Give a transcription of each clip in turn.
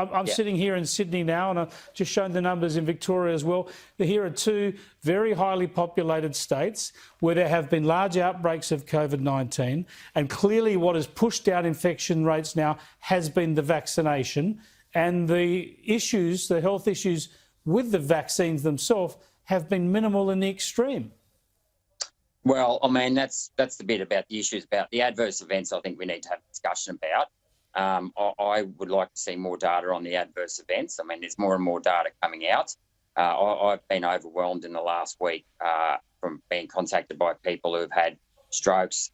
I'm sitting here in Sydney now, and I've just shown the numbers in Victoria as well. Here are two very highly populated states where there have been large outbreaks of COVID-19, and clearly what has pushed down infection rates now has been the vaccination, and the issues, the health issues with the vaccines themselves have been minimal in the extreme. Well, I mean, that's the bit about the issues about the adverse events. I think we need to have a discussion about. I would like to see more data on the adverse events. I mean, there's more and more data coming out. I've been overwhelmed in the last week from being contacted by people who have had strokes,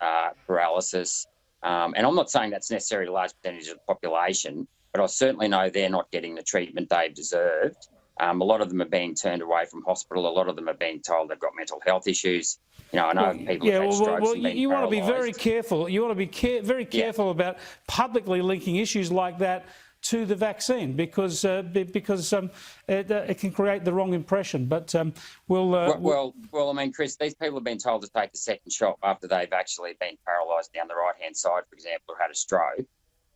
paralysis. And I'm not saying that's necessarily a large percentage of the population, but I certainly know they're not getting the treatment they've deserved. A lot of them are being turned away from hospital. A lot of them are being told they've got mental health issues. You know, I know people have had strokes and been you want to be very paralysed. careful. You want to be very careful about publicly linking issues like that to the vaccine because it can create the wrong impression. But well, I mean, Chris, these people have been told to take the second shot after they've actually been paralysed down the right-hand side, for example, or had a stroke.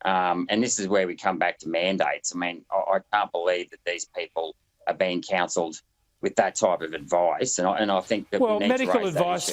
And this is where we come back to mandates. I mean, I can't believe that these people are being counselled with that type of advice, and I think that we need medical to raise advice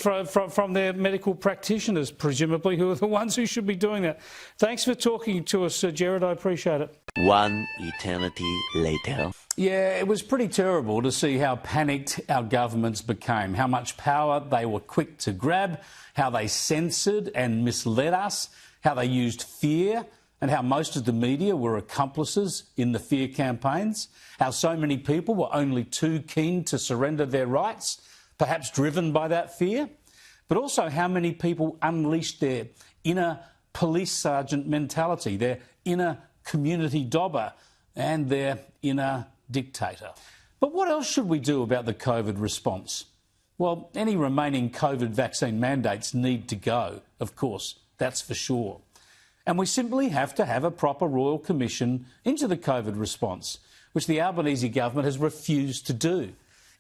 from their medical practitioners, presumably, who are the ones who should be doing that. Thanks for talking to us, Gerard. I appreciate it. One eternity later. Yeah, it was pretty terrible to see how panicked our governments became, how much power they were quick to grab, how they censored and misled us, how they used fear, and how most of the media were accomplices in the fear campaigns, how so many people were only too keen to surrender their rights, perhaps driven by that fear, but also how many people unleashed their inner police sergeant mentality, their inner community dobber and their inner dictator. But what else should we do about the COVID response? Well, any remaining COVID vaccine mandates need to go, of course, that's for sure. And we simply have to have a proper Royal Commission into the COVID response, which the Albanese government has refused to do.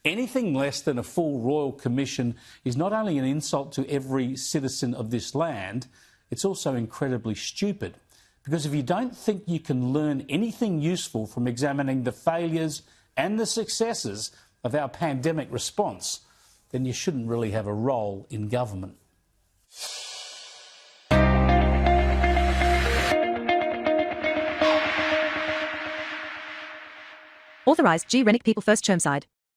Anything less than a full Royal Commission is not only an insult to every citizen of this land, it's also incredibly stupid. Because if you don't think you can learn anything useful from examining the failures and the successes of our pandemic response, then you shouldn't really have a role in government. Authorised G. Rennick People First Chermside.